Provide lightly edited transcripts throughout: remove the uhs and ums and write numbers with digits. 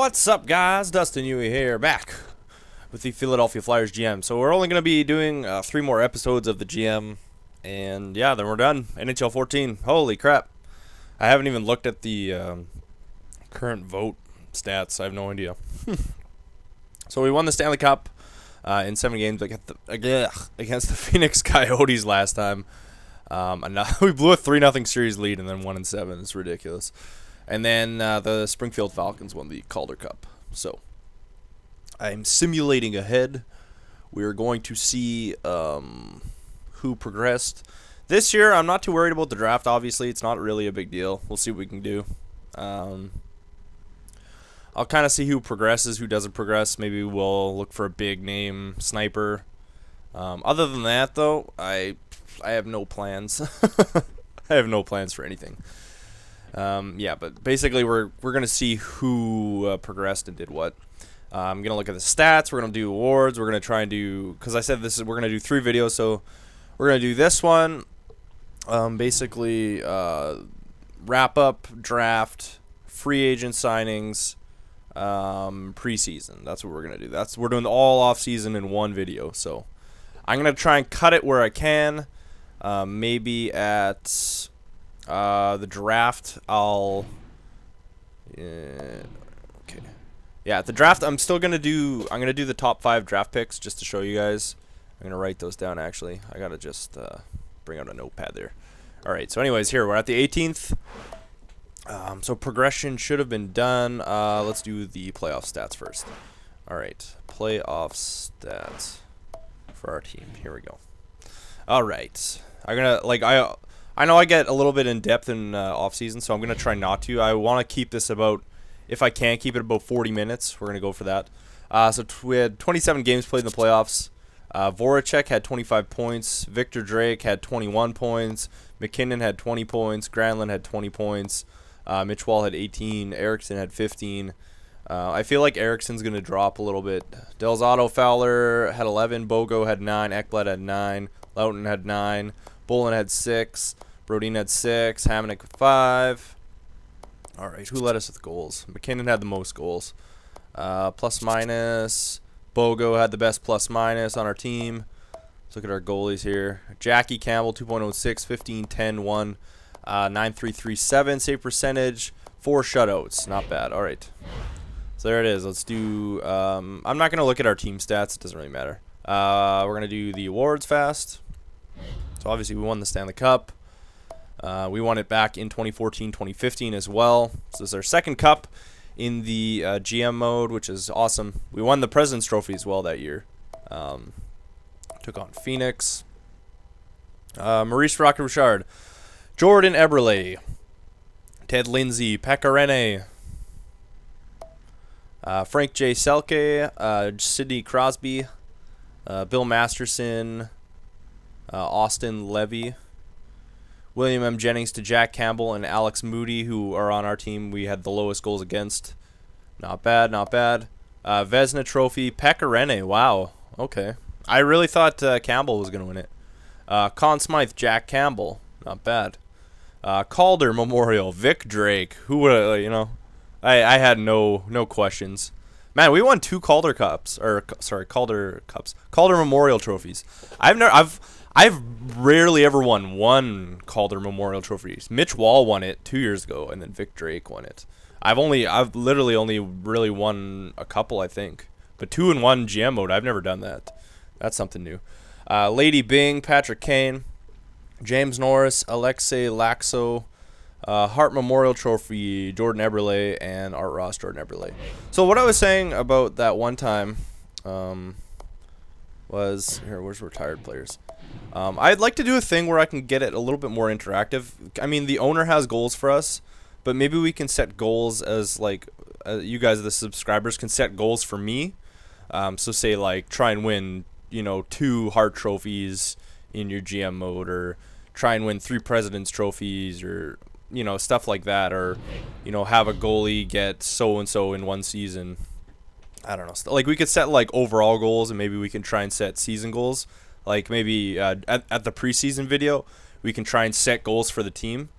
What's up, guys? Dustin Yewy here, back with the Philadelphia Flyers GM. So we're only going to be doing 3 more episodes of the GM, and yeah, then we're done. NHL 14. Holy crap. I haven't even looked at the current vote stats. I have no idea. So we won the Stanley Cup in 7 games against the Phoenix Coyotes last time. We blew a 3-0 series lead and then won in 7. It's ridiculous. And then the Springfield Falcons won the Calder Cup. So I'm simulating ahead. We're going to see who progressed. This year, I'm not too worried about the draft, obviously. It's not really a big deal. We'll see what we can do. I'll kind of see who progresses, who doesn't progress. Maybe we'll look for a big name sniper. Other than that, though, I have no plans. I have no plans for anything. Yeah, but basically we're gonna see who progressed and did what. I'm gonna look at the stats. We're gonna do awards. We're gonna try and do, because I said we're gonna do 3 videos, so we're gonna do this one. Basically, wrap up draft, free agent signings, preseason. That's what we're gonna do. We're doing all off season in one video. So I'm gonna try and cut it where I can. Maybe at the draft, at the draft, I'm gonna do the top 5 draft picks just to show you guys. I'm gonna write those down. Actually, I gotta just bring out a notepad there. All right. So, anyways, here we're at the 18th. So progression should have been done. Let's do the playoff stats first. All right, playoff stats for our team. Here we go. All right. I know I get a little bit in depth in off-season, so I'm going to try not to. I want to keep this about, if I can, keep it about 40 minutes. We're going to go for that. So we had 27 games played in the playoffs. Voracek had 25 points. Victor Drake had 21 points. McKinnon had 20 points. Granlund had 20 points. Mitch Wall had 18. Eriksson had 15. I feel like Eriksson's going to drop a little bit. Delzato Fowler had 11. Bogo had 9. Ekblad had 9. Loughton had 9. Bolin had 6. Brodin had 6. Hamonic 5. All right, who led us with goals? McKinnon had the most goals. Plus minus. Bogo had the best plus minus on our team. Let's look at our goalies here. Jackie Campbell 2.06, 15, 10, 1, 9.337 save percentage, 4 shutouts. Not bad. All right. So there it is. Let's do. I'm not gonna look at our team stats. It doesn't really matter. We're gonna do the awards fast. So obviously we won the Stanley Cup. We won it back in 2014, 2015 as well. So this is our second cup in the GM mode, which is awesome. We won the President's Trophy as well that year. Took on Phoenix. Maurice Rocket-Richard, Jordan Eberle, Ted Lindsay, Pekka Rinne, Frank J. Selke, Sidney Crosby, Bill Masterson, Austin Levy, William M. Jennings to Jack Campbell, and Alex Moody, who are on our team. We had the lowest goals against. Not bad, not bad. Vezina Trophy, Pekka Rinne. Wow. Okay. I really thought Campbell was going to win it. Conn Smythe, Jack Campbell. Not bad. Calder Memorial, Vic Drake. Who would I had no questions. Man, we won 2 Calder Cups, Calder Memorial trophies. I've rarely ever won 1 Calder Memorial Trophy. Mitch Wall won it 2 years ago, and then Vic Drake won it. I've literally only really won a couple, I think. But 2 in 1 GM mode, I've never done that. That's something new. Lady Bing, Patrick Kane, James Norris, Alexei Laxo, Hart Memorial Trophy, Jordan Eberle, and Art Ross, Jordan Eberle. So what I was saying about that one time was, where's retired players? I'd like to do a thing where I can get it a little bit more interactive. I mean, the owner has goals for us, but maybe we can set goals as, like, you guys, the subscribers, can set goals for me. So say, like, try and win, 2 Hart trophies in your GM mode, or try and win 3 President's trophies, or, stuff like that, or, have a goalie get so-and-so in 1 season. I don't know. Like, we could set, like, overall goals, and maybe we can try and set season goals. Like, maybe at the preseason video, we can try and set goals for the team.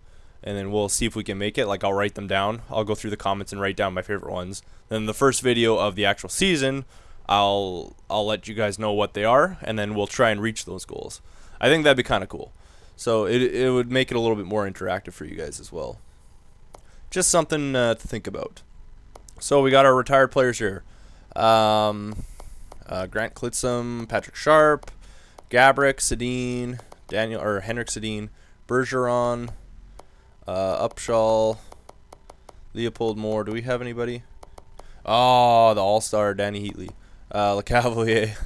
and then we'll see if we can make it. Like, I'll write them down. I'll go through the comments and write down my favorite ones. Then the first video of the actual season, I'll let you guys know what they are, and then we'll try and reach those goals. I think that'd be kind of cool. So it would make it a little bit more interactive for you guys as well. Just something to think about. So we got our retired players here. Grant Klitzum, Patrick Sharp, Gabrick, Sedin, Henrik Sedin, Bergeron, Upshaw, Leopold Moore. Do we have anybody? Oh, the All-Star, Danny Heatley. LeCavalier,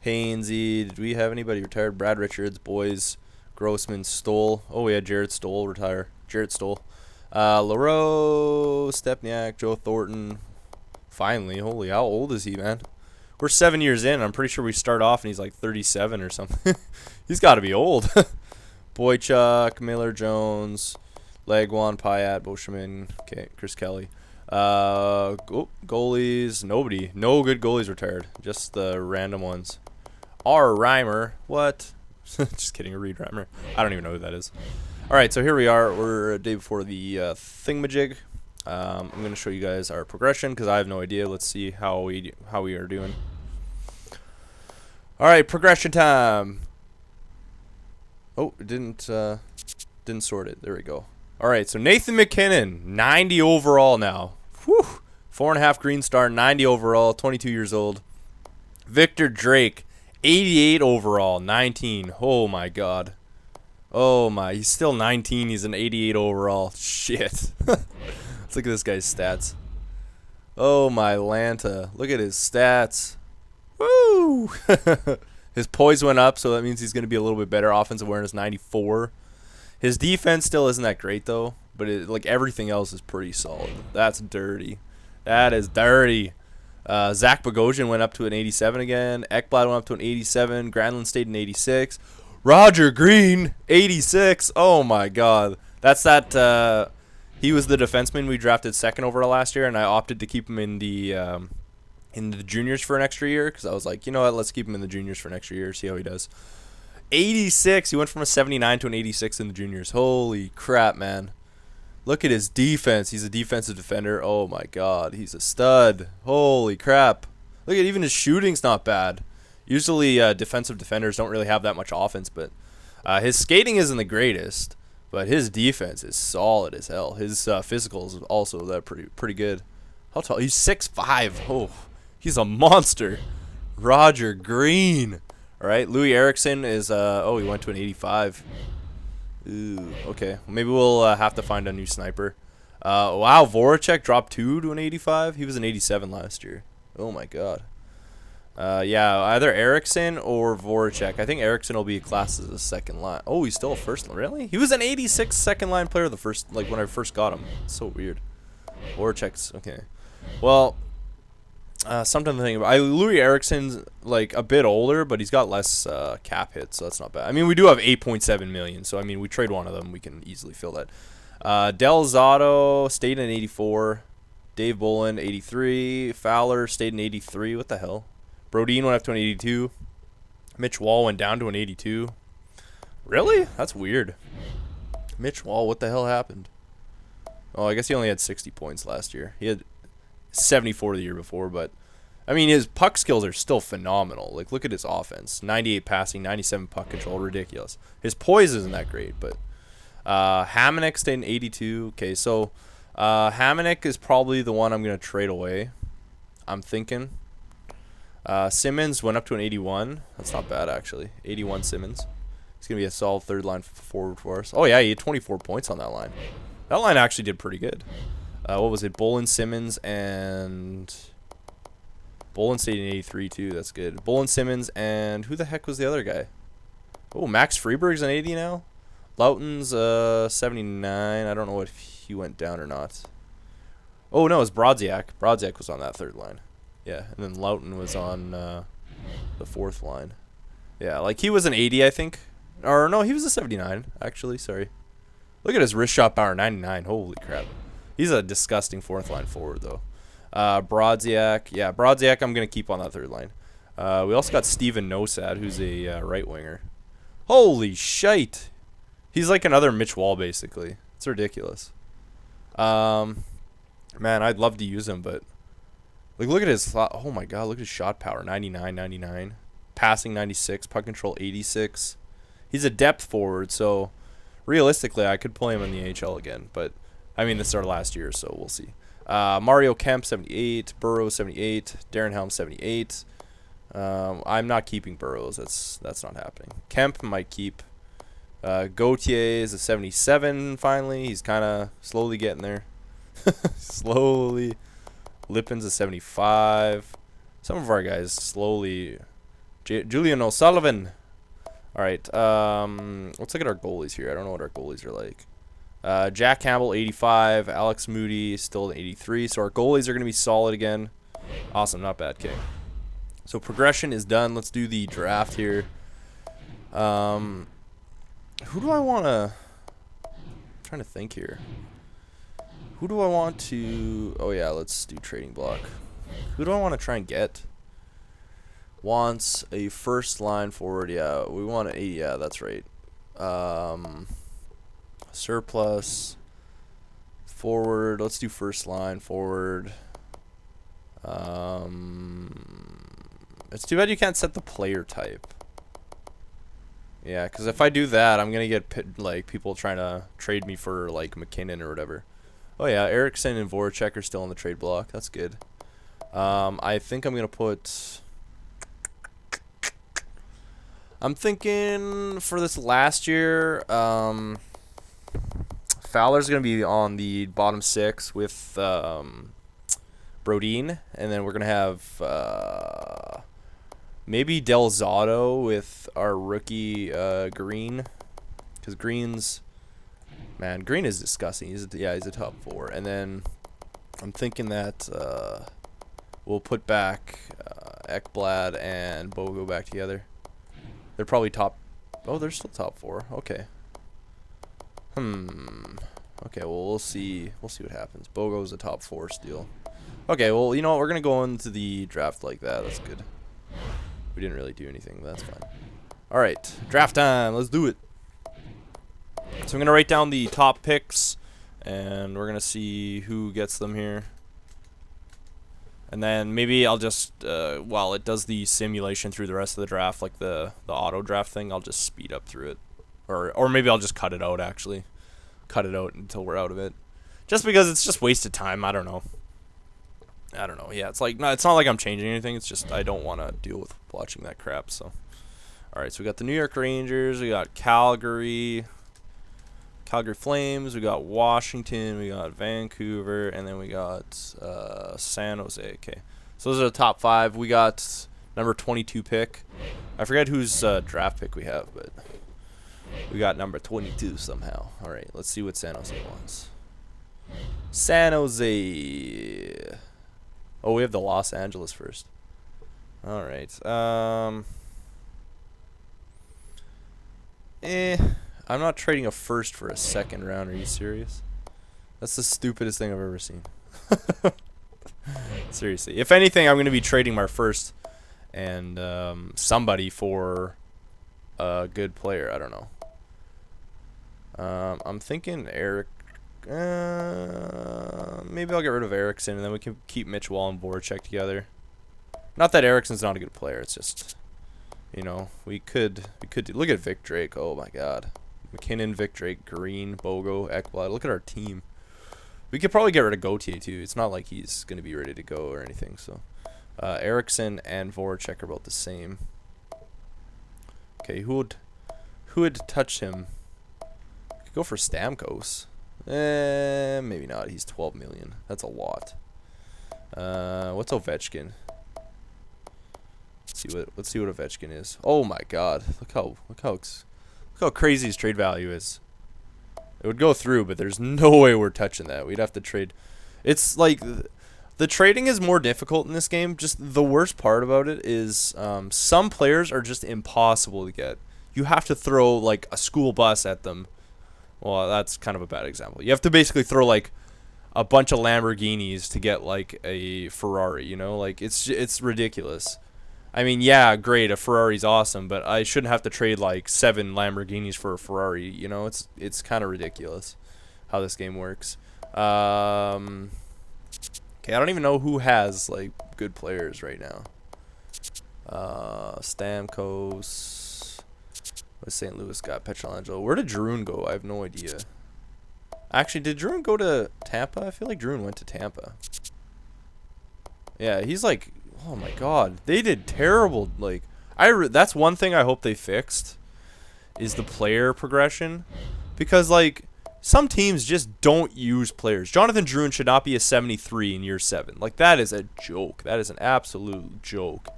Hainsey. Did we have anybody retired? Brad Richards, Boys, Grossman, Stoll. Oh, we had Jared Stoll retire. Jared Stoll. LaRoe, Stepniak, Joe Thornton. Finally. Holy, how old is he, man? We're 7 years in. I'm pretty sure we start off and he's like 37 or something. He's got to be old. Boychuk, Miller Jones, Legwan, Payat, Boschman, okay, Chris Kelly. Goalies, nobody. No good goalies retired. Just the random ones. R. Reimer. What? Just kidding. Reed Reimer. I don't even know who that is. All right, so here we are. We're a day before the thingamajig. I'm going to show you guys our progression because I have no idea. Let's see how we are doing. All right, progression time. Oh, it didn't sort it. There we go. All right, so Nathan McKinnon, 90 overall now. Whew. 4.5 green star, 90 overall, 22 years old. Victor Drake, 88 overall, 19. Oh, my God. Oh, my. He's still 19. He's an 88 overall. Shit. Let's look at this guy's stats. Oh, my Lanta. Look at his stats. Woo! His poise went up, so that means he's going to be a little bit better. Offensive awareness, 94. His defense still isn't that great, though. But like everything else is pretty solid. That's dirty. That is dirty. Zach Bogosian went up to an 87 again. Ekblad went up to an 87. Granlund stayed an 86. Roger Green, 86. Oh, my God. That's that. He was the defenseman we drafted second overall last year, and I opted to keep him in the juniors for an extra year because I was like, you know what, let's keep him in the juniors for an extra year, see how he does. 86. He went from a 79 to an 86 in the juniors. Holy crap, man. Look at his defense. He's a defensive defender. Oh, my God. He's a stud. Holy crap. Look at even his shooting's not bad. Usually defensive defenders don't really have that much offense, but his skating isn't the greatest, but his defense is solid as hell. His physical is also pretty good. How tall? He's 6'5". Oh, he's a monster. Roger Green. All right, Louis Eriksson is, he went to an 85. Ooh, okay. Maybe we'll have to find a new sniper. Wow, Voracek dropped 2 to an 85. He was an 87 last year. Oh, my God. Yeah, either Eriksson or Voracek. I think Eriksson will be classed as a second line. Oh, he's still a first line. Really? He was an 86 second line player when I first got him. It's so weird. Voracek's, okay. Well, something to think about. Louis Eriksson's like a bit older, but he's got less cap hits, so that's not bad. I mean, we do have 8.7 million, so I mean, we trade one of them, we can easily fill that. Del Zotto stayed in 84. Dave Bolin 83. Fowler stayed in 83. What the hell? Brodin went up to an 82. Mitch Wall went down to an 82. Really? That's weird. Mitch Wall, what the hell happened? Oh, I guess he only had 60 points last year. He had 74 the year before, but I mean, his puck skills are still phenomenal. Like, look at his offense. 98 passing, 97 puck control, ridiculous. His poise isn't that great, but Hamonic stayed in 82. Okay, so Hamonic is probably the one I'm going to trade away, I'm thinking. Simmons went up to an 81. That's not bad, actually. 81 Simmons. He's going to be a solid third line forward for us. Oh, yeah, he had 24 points on that line. That line actually did pretty good. What was it? Bolin, Simmons, and Bolin stayed in 83 too. That's good. Bolin, Simmons, and who the heck was the other guy? Oh, Max Freeberg's an 80 now. Loughton's 79. I don't know if he went down or not. Oh no, it was Brodziak. Brodziak was on that third line. Yeah, and then Loughton was on the fourth line. Yeah, like he was an 80, I think. Or no, he was a 79. Actually, sorry. Look at his wrist shot power, 99. Holy crap. He's a disgusting fourth line forward, though. Brodziak. Yeah, Brodziak I'm going to keep on that third line. We also got Steven Nosad, who's a right winger. Holy shite. He's like another Mitch Wall, basically. It's ridiculous. Man, I'd love to use him, but like, look at his. Oh my God, look at his shot power, 99, 99, passing 96, puck control 86. He's a depth forward, so realistically, I could play him in the NHL again. But I mean, this is our last year, so we'll see. Mario Kemp 78, Burrows 78, Darren Helm 78. I'm not keeping Burrows. That's not happening. Kemp might keep. Gauthier is a 77 finally. He's kind of slowly getting there. Slowly. Lippin's a 75. Some of our guys slowly. Julian O'Sullivan. All right. Let's look at our goalies here. I don't know what our goalies are like. Jack Campbell 85. Alex Moody still at 83. So our goalies are going to be solid again. Awesome. Not bad. Okay. So progression is done. Let's do the draft here. Who do I want to... I'm trying to think here. Who do I want to... Oh, yeah, let's do trading block. Who do I want to try and get? Wants a first line forward. Yeah, we want an 80. Yeah, that's right. Surplus. Forward. Let's do first line forward. It's too bad you can't set the player type. Yeah, because if I do that, I'm going to get like people trying to trade me for like McKinnon or whatever. Oh yeah, Eriksson and Voracek are still on the trade block. That's good. I think I'm going to put... I'm thinking for this last year, Fowler's going to be on the bottom 6 with Brodin. And then we're going to have... maybe Del Zotto with our rookie Green, because Green is disgusting. He's a top 4. And then I'm thinking that we'll put back Ekblad and Bogo back together. They're probably top. Oh, they're still top 4. Okay. Okay. Well, we'll see. We'll see what happens. Bogo's a top 4 still. Okay. Well, you know what? We're gonna go into the draft like that. That's good. We didn't really do anything, but that's fine. All right, draft time. Let's do it. So I'm going to write down the top picks, and we're going to see who gets them here. And then maybe I'll just, while it does the simulation through the rest of the draft, like the auto draft thing, I'll just speed up through it. Or maybe I'll just cut it out, actually. Cut it out until we're out of it. Just because it's just wasted time. I don't know. Yeah, it's like it's not like I'm changing anything. It's just I don't want to deal with watching that crap. So, all right. So we got the New York Rangers. We got Calgary Flames. We got Washington. We got Vancouver, and then we got San Jose. Okay. So those are the top 5. We got number 22 pick. I forget whose draft pick we have, but we got number 22 somehow. All right. Let's see what San Jose wants. San Jose. Oh, we have the Los Angeles first. All right. I'm not trading a first for a second round. Are you serious? That's the stupidest thing I've ever seen. Seriously. If anything, I'm going to be trading my first and somebody for a good player. I don't know. I'm thinking Eric. Maybe I'll get rid of Eriksson, and then we can keep Mitch Wall and Voracek together. Not that Eriksson's not a good player. It's just, you know, we could look at Vic Drake. Oh my God, McKinnon, Vic Drake, Green, Bogo, Ekblad. Look at our team. We could probably get rid of Gauthier too. It's not like he's gonna be ready to go or anything. So, Eriksson and Voracek are about the same. Okay, who would touch him? Could go for Stamkos. Maybe not. He's 12 million. That's a lot. What's Ovechkin? Let's see what Ovechkin is. Oh my God! Look how crazy his trade value is. It would go through, but there's no way we're touching that. We'd have to trade. It's like the trading is more difficult in this game. Just the worst part about it is some players are just impossible to get. You have to throw like a school bus at them. Well, that's kind of a bad example. You have to basically throw like a bunch of Lamborghinis to get like a Ferrari, you know? Like it's ridiculous. I mean, yeah, great, a Ferrari's awesome, but I shouldn't have to trade like 7 Lamborghinis for a Ferrari, you know? It's kind of ridiculous how this game works. Okay, I don't even know who has like good players right now. Stamkos. What St. Louis got? Petrolangelo. Where did Drewn go? I have no idea. Actually, did Drewn go to Tampa? I feel like Drewn went to Tampa. Yeah, he's like, oh my god, they did terrible. Like, that's one thing I hope they fixed is the player progression, because like some teams just don't use players. Jonathan Drewn should not be a 73 in year 7. Like, that is a joke. That is an absolute joke.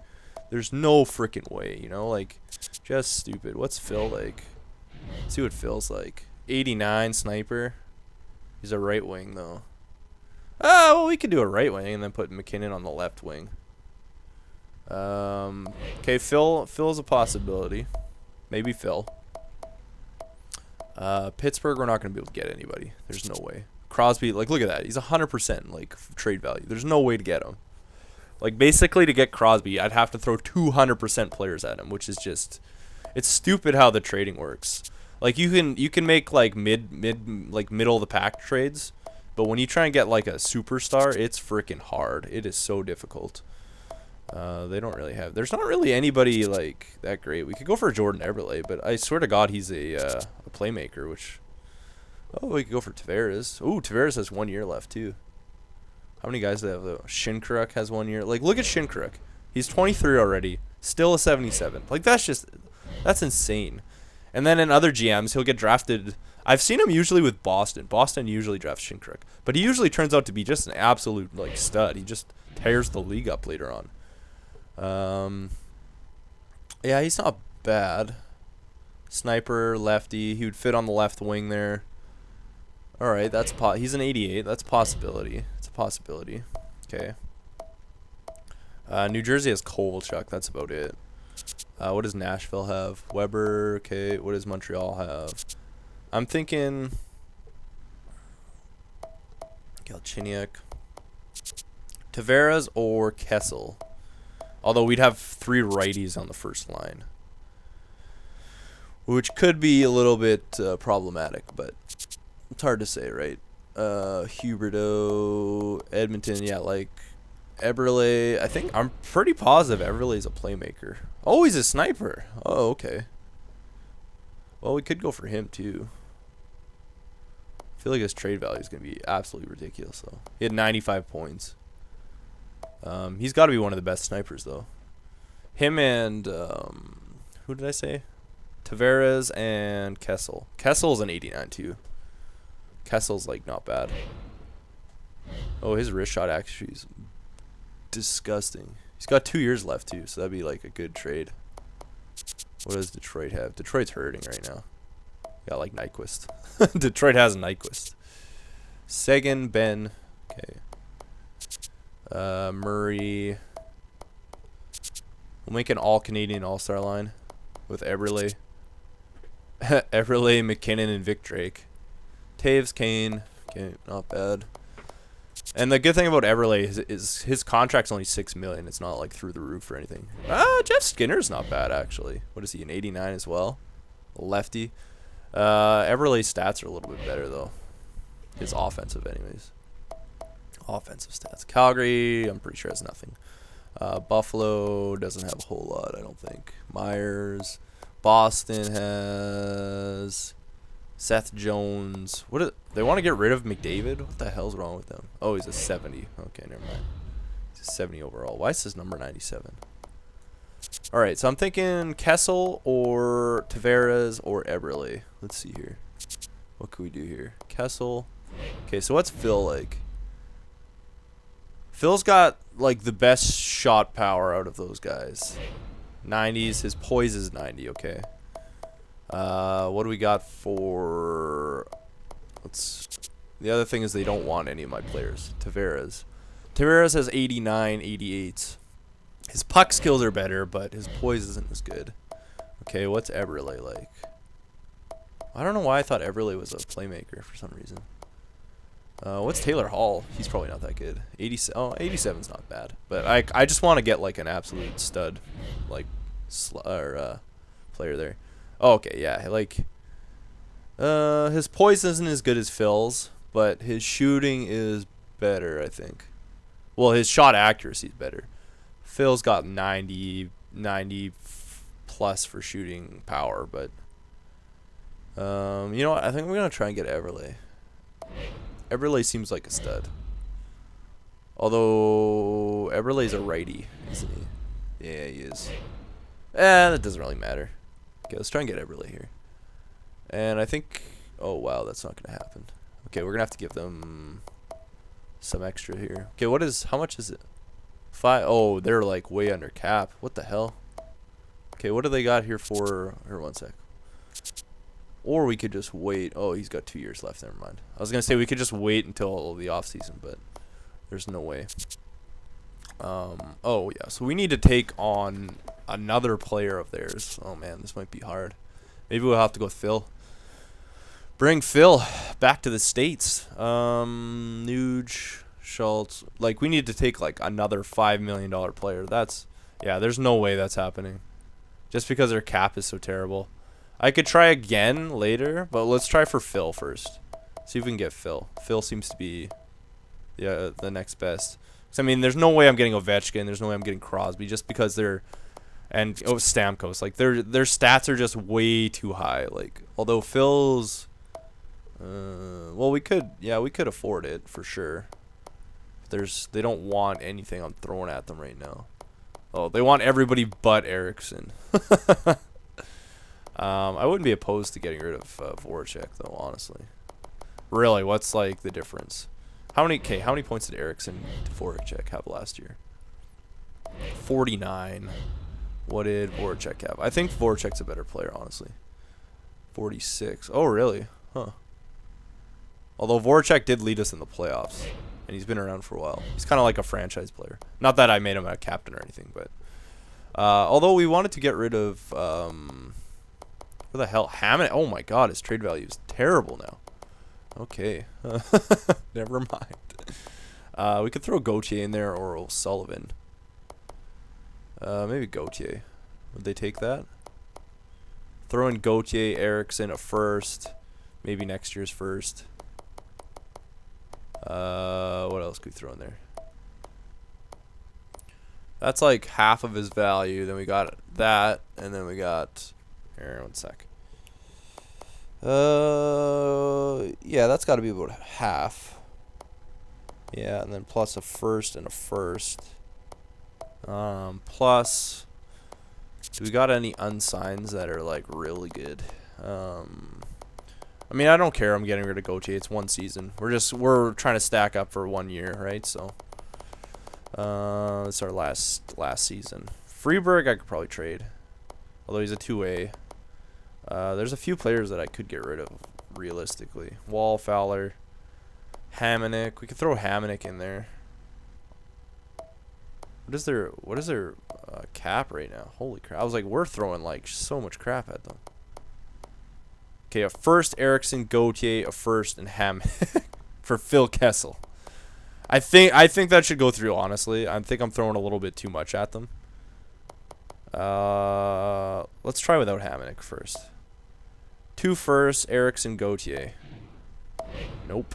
There's no freaking way, you know, like, just stupid. What's Phil like? Let's see what Phil's like. 89 sniper. He's a right wing though. Well, we could do a right wing and then put McKinnon on the left wing. Okay, Phil's a possibility. Maybe Phil. Pittsburgh, we're not going to be able to get anybody. There's no way. Crosby, like, look at that. He's 100% like trade value. There's no way to get him. Like, basically to get Crosby, I'd have to throw 200% players at him, which is just, it's stupid how the trading works. Like, you can make like middle of the pack trades, but when you try and get like a superstar, it's freaking hard. It is so difficult. They don't really have. There's not really anybody like that great. We could go for Jordan Eberle, but I swear to God, he's a playmaker. Which, oh, we could go for Tavares. Ooh, Tavares has 1 year left too. How many guys do they have though? Shinkaruk has 1 year. Like, look at Shinkaruk. He's 23 already, still a 77. Like, that's insane. And then in other GMs, he'll get drafted. I've seen him usually with Boston. Boston usually drafts Shinkaruk, but he usually turns out to be just an absolute like stud. He just tears the league up later on. Yeah, he's not bad. Sniper, lefty. He would fit on the left wing there. All right, he's an 88. That's a possibility. It's a possibility. Okay. New Jersey has Kovalchuk. That's about it. What does Nashville have? Weber. Okay. What does Montreal have? I'm thinking Galchenyuk, Tavares, or Kessel. Although we'd have 3 righties on the first line, which could be a little bit problematic, but it's hard to say, right? Huberdeau, Edmonton, yeah, like Eberle. I'm pretty positive Eberle's a playmaker. Oh, he's a sniper. Oh, okay. Well, we could go for him too. I feel like his trade value is going to be absolutely ridiculous, though. He had 95 points. He's got to be one of the best snipers, though. Him and, who did I say? Tavares and Kessel. Kessel's an 89, too. Kessel's, like, not bad. Oh, his wrist shot actually is disgusting. He's got 2 years left, too, so that'd be, like, a good trade. What does Detroit have? Detroit's hurting right now. Got, like, Nyquist. Detroit has Nyquist. Seguin, Ben. Okay. Murray. We'll make an all-Canadian all-star line with Eberle. Eberle, McKinnon, and Vic Drake. Taves, Kane. Okay, not bad. And the good thing about Eberle is his contract's only $6 million. It's not like through the roof or anything. Jeff Skinner's not bad actually. What is he? An 89 as well. A lefty. Eberle's stats are a little bit better though. His offensive, anyways. Offensive stats. Calgary, I'm pretty sure has nothing. Buffalo doesn't have a whole lot, I don't think. Myers. Boston has Seth Jones. They want to get rid of McDavid? What the hell's wrong with them? Oh, he's a 70. Okay, never mind. He's a 70 overall. Why is his number 97? All right, so I'm thinking Kessel or Tavares or Eberle. Let's see here. What can we do here? Kessel. Okay, so what's Phil like? Phil's got like the best shot power out of those guys. 90s. His poise is 90. Okay. What do we got for? The other thing is they don't want any of my players. Tavares has 89, 88. His puck skills are better, but his poise isn't as good. Okay, what's Eberle like? I don't know why I thought Eberle was a playmaker for some reason. What's Taylor Hall? He's probably not that good. 87's not bad. But I just want to get like an absolute stud, like player there. Oh, okay, yeah. Like His poise isn't as good as Phil's, but his shooting is better, I think. Well, his shot accuracy is better. Phil's got 90 plus for shooting power, but you know what? I think we're gonna try and get Everley. Everley seems like a stud. Although Everley's a righty, isn't he? Yeah, he is. That doesn't really matter. Okay, let's try and get Everley here. And I think, oh wow, that's not gonna happen. Okay, we're gonna have to give them some extra here. Okay, how much is it? 5. Oh, they're like way under cap. What the hell? Okay, what do they got here for? Here, one sec. Or we could just wait. Oh, he's got 2 years left. Never mind. I was gonna say we could just wait until the off season, but there's no way. Oh yeah. So we need to take on another player of theirs. Oh man, this might be hard. Maybe we'll have to go with Phil. Bring Phil back to the States. Nuge, Schultz. Like, we need to take, like, another $5 million player. Yeah, there's no way that's happening. Just because their cap is so terrible. I could try again later, but let's try for Phil first. See if we can get Phil. Phil seems to be the next best. I mean, there's no way I'm getting Ovechkin. There's no way I'm getting Crosby just because Stamkos. Like, their stats are just way too high. Like, although Phil's... well, we could afford it for sure. They don't want anything I'm throwing at them right now. Oh, they want everybody but Eriksson. I wouldn't be opposed to getting rid of Voracek though, honestly. Really, what's like the difference? How many points did Eriksson to Voracek have last year? 49. What did Voracek have? I think Voracek's a better player, honestly. 46. Oh, really? Huh. Although Voracek did lead us in the playoffs, and he's been around for a while. He's kind of like a franchise player. Not that I made him a captain or anything, but although we wanted to get rid of what the hell, Hammond? Oh my God, his trade value is terrible now. Okay, never mind. We could throw Gauthier in there or O'Sullivan. Maybe Gauthier. Would they take that? Throw in Gauthier, Eriksson, a first, maybe next year's first. What else could we throw in there? That's like half of his value. Then we got that, and then we got... Here, one sec. Yeah, that's got to be about half. Yeah, and then plus a first and a first. Plus... Do we got any unsigns that are like really good? I mean, I don't care. I'm getting rid of Gauthier. It's one season. We're trying to stack up for 1 year, right? So, it's our last season. Freeberg, I could probably trade, although he's a 2A. There's a few players that I could get rid of realistically. Wall, Fowler, Hamonic. We could throw Hamonic in there. What is their cap right now? Holy crap! I was like, we're throwing like so much crap at them. Okay, a first, Eriksson, Gauthier, a first, and Hamonic for Phil Kessel. I think that should go through. Honestly, I think I'm throwing a little bit too much at them. Let's try without Hamonic first. 2 firsts, Eriksson, Gauthier. Nope.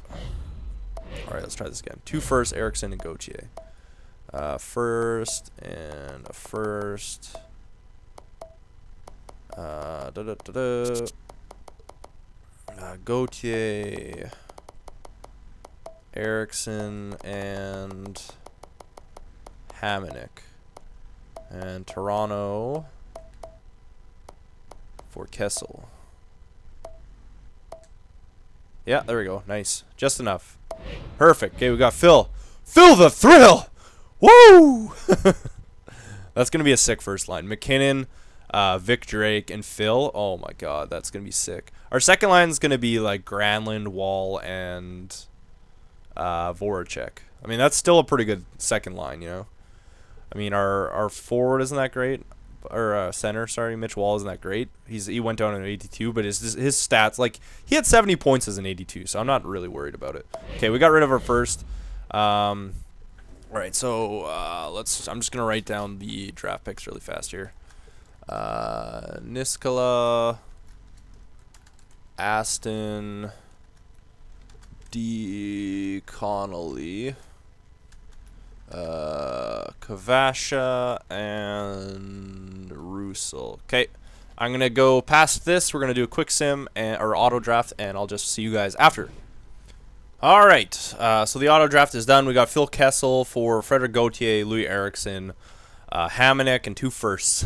All right, let's try this again. 2 firsts, Eriksson, and Gauthier. First and a first. Gauthier, Eriksson, and Hamonic. And Toronto for Kessel. Yeah, there we go. Nice. Just enough. Perfect. Okay, we got Phil. Phil the Thrill! Woo! That's going to be a sick first line. McKinnon, Vic Drake, and Phil. Oh my God, that's going to be sick. Our second line is going to be like Granlund, Wall, and Voracek. I mean, that's still a pretty good second line, you know? I mean, our forward isn't that great. Or center, sorry, Mitch Wall isn't that great. He went down in 82, but his stats, like, he had 70 points as an 82, so I'm not really worried about it. Okay, we got rid of our first. All right, so I'm just gonna write down the draft picks really fast here. Niskala, Aston, D. Connolly, Kavasha, and Russell. Okay, I'm gonna go past this. We're gonna do a quick sim or auto draft, and I'll just see you guys after. All right, so the auto draft is done. We got Phil Kessel for Frederick Gauthier, Louis Eriksson, Hamonic, and 2 firsts.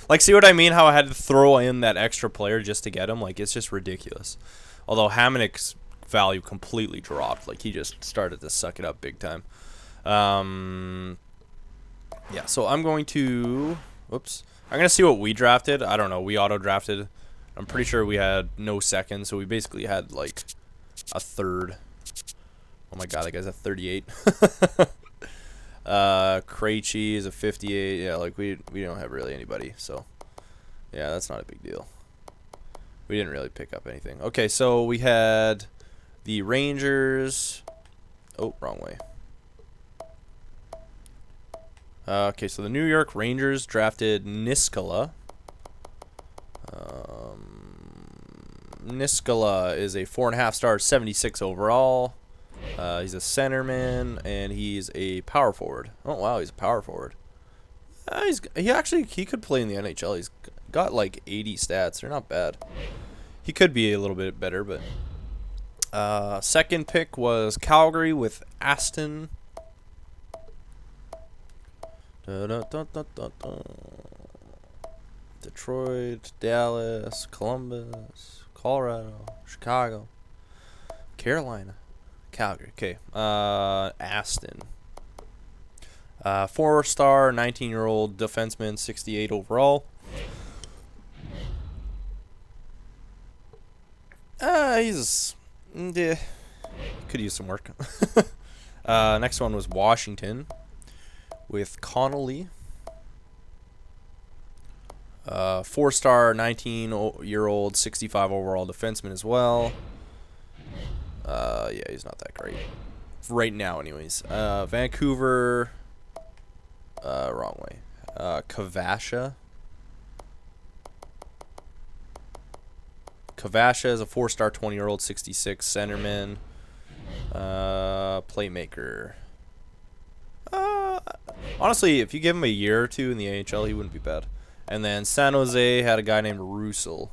Like, see what I mean? How I had to throw in that extra player just to get him? Like, it's just ridiculous. Although Hamonic's value completely dropped. Like, he just started to suck it up big time. Yeah, so I'm going to... Whoops. I'm going to see what we drafted. I don't know. We auto-drafted. I'm pretty sure we had no seconds, so we basically had, like, a third. Oh, my God. That guy's at 38. Krejci is a 58. Yeah, like we don't have really anybody, so yeah, that's not a big deal. We didn't really pick up anything. Okay, so we had the Rangers. Oh, wrong way. Okay, so the New York Rangers drafted Niskala. Niskala is a 4.5-star, 76 overall. He's a centerman, and he's a power forward. Oh, wow, he's a power forward. He could play in the NHL. He's got like 80 stats. They're not bad. He could be a little bit better, but... second pick was Calgary with Aston. Detroit, Dallas, Columbus, Colorado, Chicago, Carolina. Calgary. Okay. Aston. 4-star, 19-year-old defenseman, 68 overall. He's... Yeah, could use some work. Next one was Washington with Connolly. 4-star, 19-year-old, 65 overall defenseman as well. Yeah, he's not that great. Right now, anyways. Vancouver. Wrong way. Kavasha. Kavasha is a 4-star, 20-year-old, 66 centerman. Playmaker. Honestly, if you give him a year or two in the NHL, he wouldn't be bad. And then San Jose had a guy named Russell.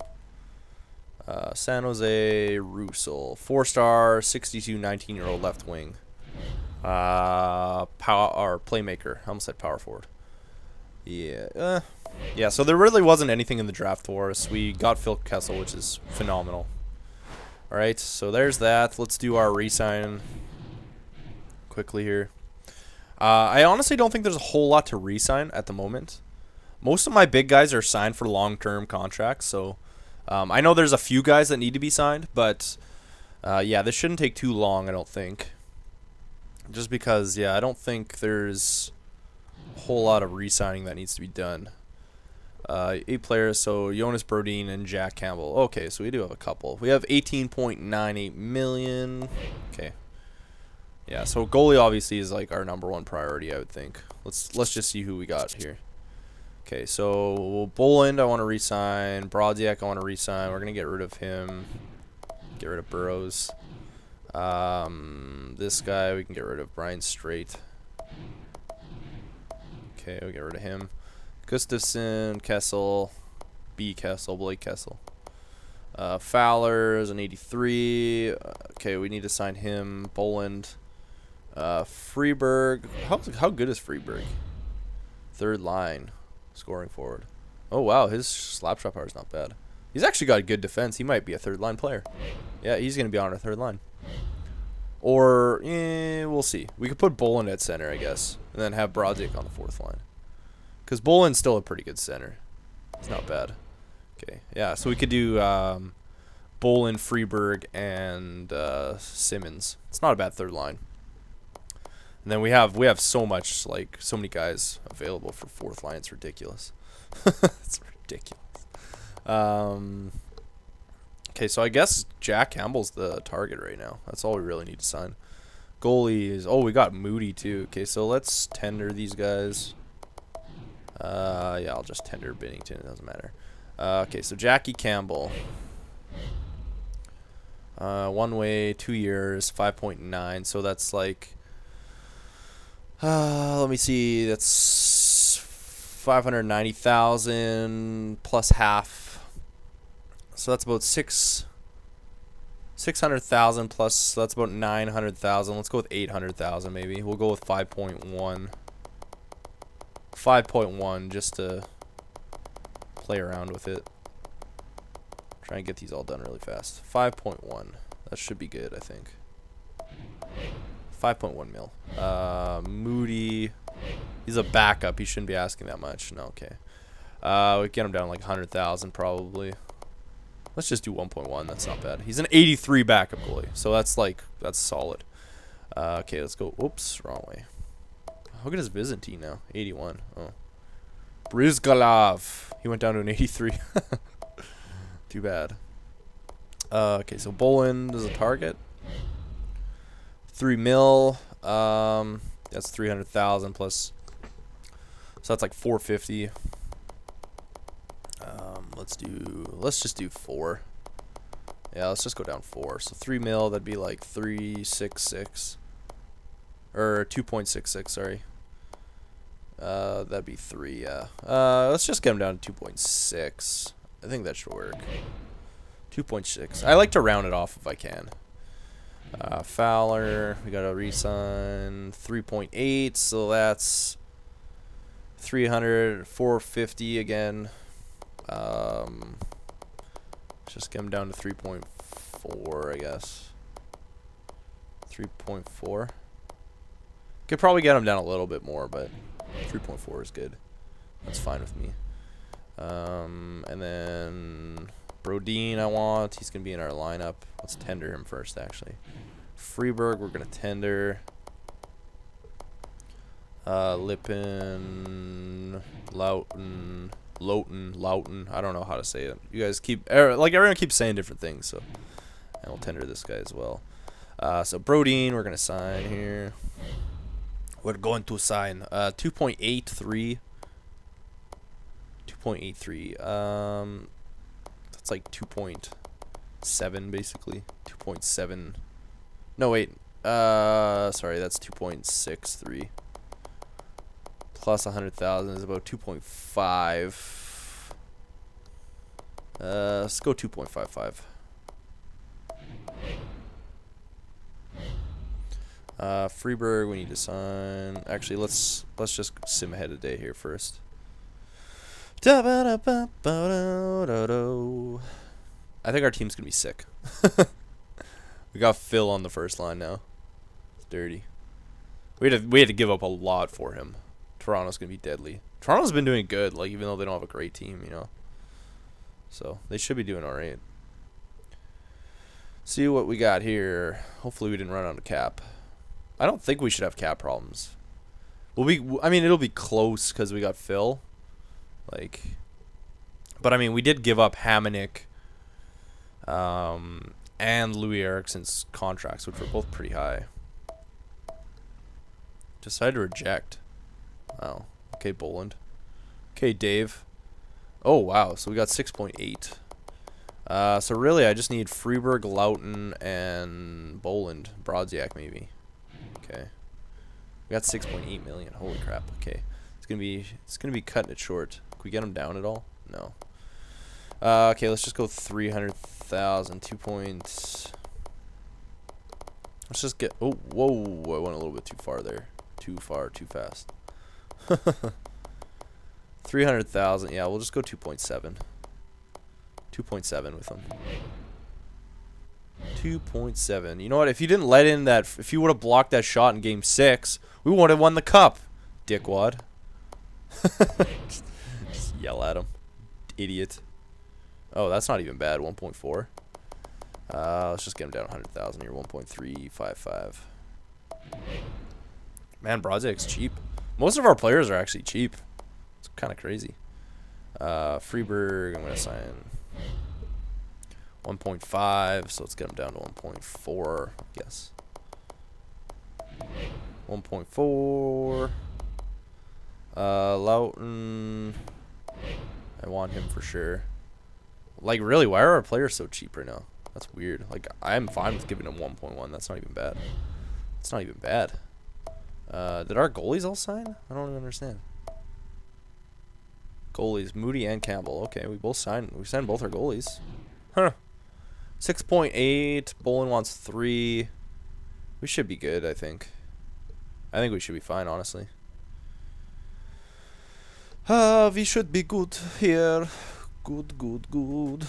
San Jose Russell, 4-star, 62, 19-year-old left wing. Playmaker. I almost said power forward. Yeah. Yeah, so there really wasn't anything in the draft for us. We got Phil Kessel, which is phenomenal. All right, so there's that. Let's do our re-sign quickly here. I honestly don't think there's a whole lot to re-sign at the moment. Most of my big guys are signed for long-term contracts, so I know there's a few guys that need to be signed, but yeah, this shouldn't take too long, I don't think. Just because, yeah, I don't think there's a whole lot of re-signing that needs to be done. 8 players, so Jonas Brodin and Jack Campbell. Okay, so we do have a couple. We have 18.98 million. Okay. Yeah, so goalie obviously is like our #1 priority, I would think. Let's just see who we got here. Okay, so Boland I want to re-sign. Brodziak I want to re-sign. We're going to get rid of him. Get rid of Burrows. This guy we can get rid of. Brian Straight. Okay, we'll get rid of him. Gustafson, Kessel, Blake Kessel. Fowler is an 83. Okay, we need to sign him. Boland. Freeberg. How good is Freeberg? 3rd line. Scoring forward. Oh, wow. His slap shot power is not bad. He's actually got a good defense. He might be a 3rd line player. Yeah, he's going to be on our 3rd line. Or, we'll see. We could put Boland at center, I guess. And then have Brodziak on the 4th line. Because Boland's still a pretty good center. It's not bad. Okay. Yeah, so we could do Boland, Freeberg, and Simmons. It's not a bad 3rd line. And then we have so many guys available for 4th line. It's ridiculous. It's ridiculous. Okay, so I guess Jack Campbell's the target right now. That's all we really need to sign. Goalie is... Oh, we got Moody, too. Okay, so let's tender these guys. Yeah, I'll just tender Binnington. It doesn't matter. Okay, so Jackie Campbell. One way, 2 years, 5.9. So that's like, let me see. That's 590,000 plus half. So that's about 600,000 plus. So that's about 900,000. Let's go with 800,000 maybe. We'll go with 5.1. 5.1 just to play around with it. Try and get these all done really fast. 5.1. That should be good, I think. 5.1 mil. Moody. He's a backup. He shouldn't be asking that much. No, okay. We get him down like 100,000 probably. Let's just do 1.1. That's not bad. He's an 83 backup goalie, so that's solid. Okay, let's go. Oops, wrong way. Look at his Byzantine now. 81. Oh. Brizgalov. He went down to an 83. Too bad. Okay, so Boland is a target. 3 mil. That's 300,000 plus. So that's like 450. Let's just do 4. Yeah, let's just go down 4. So 3 mil, that'd be like 366. Or 2.66, sorry. That'd be 3, yeah. Let's just get him down to 2.6. I think that should work. 2.6. I like to round it off if I can. Fowler, we got a re-sign. 3.8, so that's 300, 450 again. Just get him down to 3.4, I guess. 3.4. Could probably get him down a little bit more, but 3.4 is good. That's fine with me. And then Brodin I want. He's going to be in our lineup. Let's tender him first, actually. Freeberg, we're going to tender. Lippin, Loughton. I don't know how to say it. You guys keep, like, everyone keeps saying different things, so. And we'll tender this guy as well. So Brodin, we're going to sign here. We're going to sign 2.83. 2.83. That's like 2.7 basically. 2.7. No, wait. Sorry, that's 2.63. Plus 100,000 is about 2.5. Let's go 2.55. Freeberg, we need to sign. Actually, let's just sim ahead a day here first. I think our team's gonna be sick. We got Phil on the first line now. It's dirty. We had to give up a lot for him. Toronto's gonna be deadly. Toronto's been doing good, like, even though they don't have a great team, you know. So they should be doing all right. See what we got here. Hopefully we didn't run out of cap. I don't think we should have cap problems. I mean, it'll be close because we got Phil. Like, but I mean, we did give up Hamonic, and Louis Eriksson's contracts, which were both pretty high. Decided to reject. Oh, okay, Boland. Okay, Dave. Oh wow, so we got 6.8. So really, I just need Freeberg, Loughton, and Boland, Brodziak maybe. Okay, we got 6.8 million. Holy crap. Okay, it's gonna be cutting it short. Can we get him down at all? No. Okay, let's just go 300,000. 2 points. Let's just get. Oh, whoa! I went a little bit too far there. Too far, too fast. 300,000. Yeah, we'll just go 2.7. 2.7 with him. 2.7. You know what? If you didn't let in that, if you would have blocked that shot in Game 6, we would have won the cup. Dickwad. just yell at him, idiot. Oh, that's not even bad. 1.4. Let's just get him down 100,000 here. 1.355. Man, Brodziak's cheap. Most of our players are actually cheap. It's kind of crazy. Freeberg, I'm going to sign 1.5, so let's get him down to 1.4, I guess. 1.4. Loughton, I want him for sure. Like, really, why are our players so cheap right now? That's weird. Like, I'm fine with giving him 1.1. That's not even bad. It's not even bad. Did our goalies all sign? I don't even understand. Goalies, Moody and Campbell. Okay, we both signed. We signed both our goalies. Huh. 6.8. Bolin wants 3. We should be good, I think. I think we should be fine, honestly. We should be good here. Good, good, good.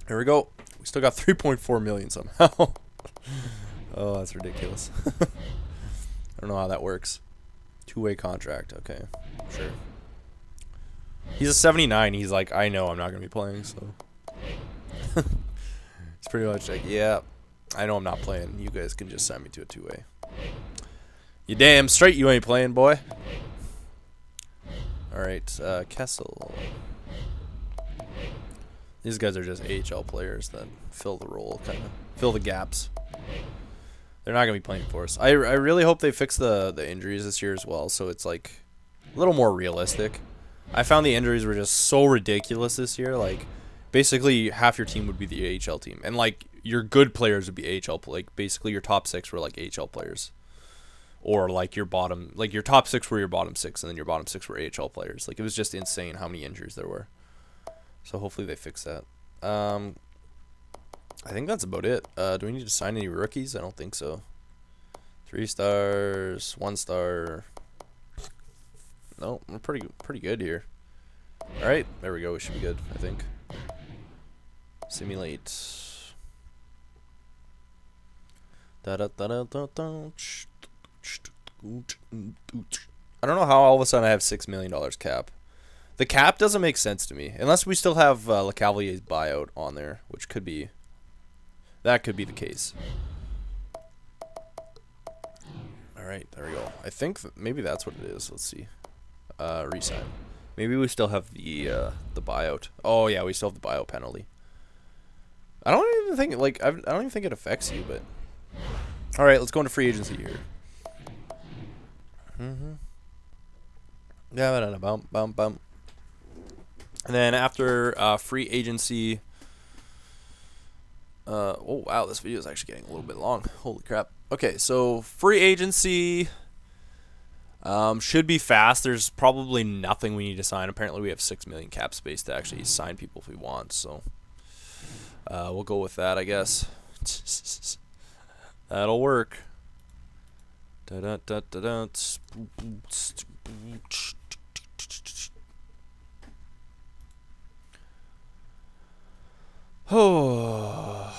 Here we go. We still got 3.4 million somehow. Oh, that's ridiculous. I don't know how that works. 2-way contract. Okay, sure. He's a 79. He's like, I know I'm not going to be playing, so. It's pretty much like, yeah, I know I'm not playing. You guys can just sign me to a 2-way. You damn straight you ain't playing, boy. Alright, Kessel. These guys are just AHL players that fill the role, kind of. Fill the gaps. They're not going to be playing for us. I really hope they fix the injuries this year as well, so it's like a little more realistic. I found the injuries were just so ridiculous this year. Like, basically, half your team would be the AHL team. And, like, your good players would be AHL. Like, basically, your top 6 were, like, AHL players. Or, like, your bottom... Like, your top 6 were your bottom 6, and then your bottom 6 were AHL players. Like, it was just insane how many injuries there were. So, hopefully, they fix that. I think that's about it. Do we need to sign any rookies? I don't think so. 3 stars, 1 star... No, we're pretty good here. All right, there we go. We should be good, I think. Simulate. I don't know how all of a sudden I have $6 million cap. The cap doesn't make sense to me unless we still have LeCavalier's buyout on there, which could be. That could be the case. All right, there we go. I think maybe that's what it is. Let's see. Resign. Maybe we still have the buyout. Oh yeah, we still have the buyout penalty. I don't even think I don't even think it affects you, but all right, let's go into free agency here. Yeah, bump. And then after free agency. Oh wow, this video is actually getting a little bit long. Holy crap. Okay, so free agency. Should be fast. There's probably nothing we need to sign. Apparently, we have 6 million cap space to actually sign people if we want. So, we'll go with that, I guess. That'll work. Oh.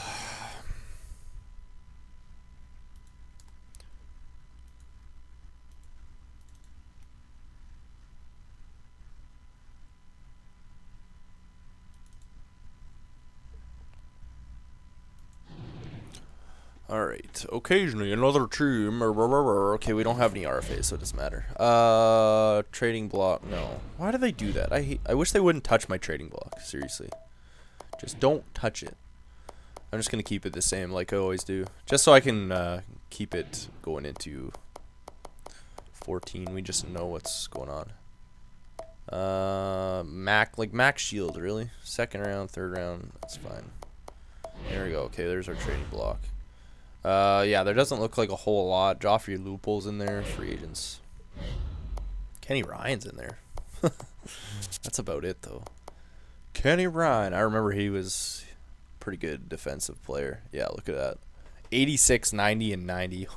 Alright, occasionally another team. Okay, we don't have any RFAs, so it doesn't matter. Trading block, no. Why do they do that? I wish they wouldn't touch my trading block, seriously. Just don't touch it. I'm just going to keep it the same like I always do. Just so I can keep it going into 14. We just know what's going on. Max shield, really? Second round, third round, that's fine. There we go. Okay, there's our trading block. Yeah, there doesn't look like a whole lot. Joffrey Loophole's in there. Free agents. Kenny Ryan's in there. That's about it, though. Kenny Ryan. I remember he was a pretty good defensive player. Yeah, look at that. 86, 90, and 90.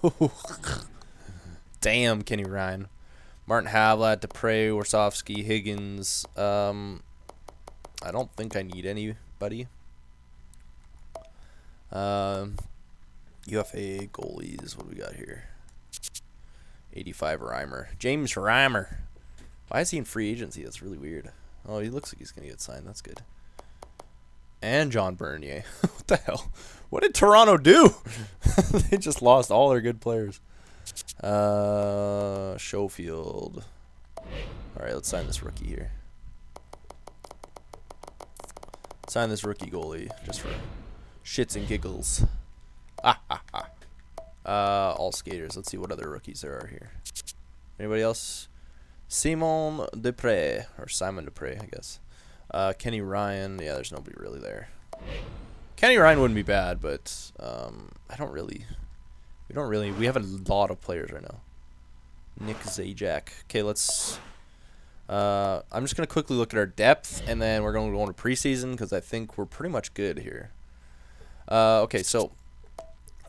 Damn, Kenny Ryan. Martin Havlat, Dupre, Warsofsky, Higgins. I don't think I need anybody. UFA goalies. What do we got here? 85 Reimer. James Reimer. Why is he in free agency? That's really weird. Oh, he looks like he's going to get signed. That's good. And John Bernier. What the hell? What did Toronto do? They just lost all their good players. Schofield. All right, let's sign this rookie here. Sign this rookie goalie just for shits and giggles. All skaters. Let's see what other rookies there are here. Anybody else? Simon Dupre, or Simon Dupre, I guess. Kenny Ryan. Yeah, there's nobody really there. Kenny Ryan wouldn't be bad, but we have a lot of players right now. Nick Zajac. Okay, let's. I'm just gonna quickly look at our depth, and then we're gonna go into preseason because I think we're pretty much good here. Okay, so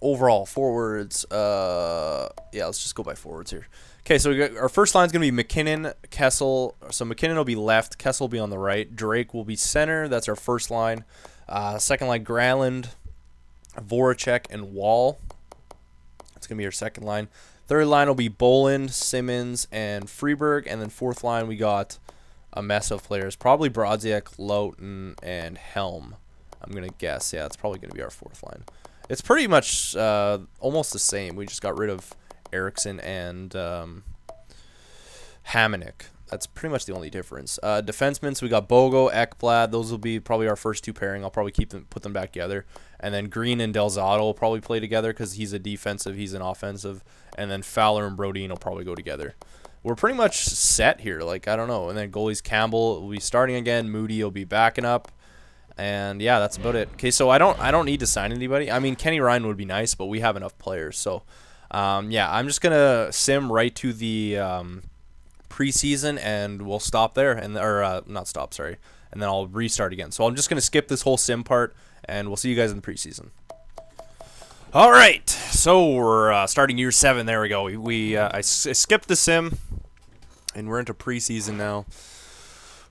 overall forwards. Yeah, let's just go by forwards here. Okay, so we got, our first line is gonna be McKinnon, Kessel. So McKinnon will be left, Kessel will be on the right, Drake will be center. That's our first line. Second line, Granlund, Voracek, and Wall. That's gonna be our second line. Third line will be Boland, Simmons, and Freeberg. And then fourth line, we got a mess of players. Probably Brodziak, Loughton, and Helm. I'm going to guess. Yeah, it's probably going to be our fourth line. It's pretty much almost the same. We just got rid of Eriksson and Hamonic. That's pretty much the only difference. Defensemen, so we got Bogo, Ekblad. Those will be probably our first two pairing. I'll probably put them back together. And then Green and Delzato will probably play together because he's a defensive, he's an offensive. And then Fowler and Brodin will probably go together. We're pretty much set here. Like, I don't know. And then goalies, Campbell will be starting again. Moody will be backing up. And yeah, that's about it. Okay, so I don't need to sign anybody. I mean, Kenny Ryan would be nice, but we have enough players. So yeah, I'm just gonna sim right to the preseason, and we'll stop there, and not stop, sorry, and then I'll restart again. So I'm just gonna skip this whole sim part, and we'll see you guys in the preseason. All right, so we're starting year 7. There we go. I skipped the sim, and we're into preseason now.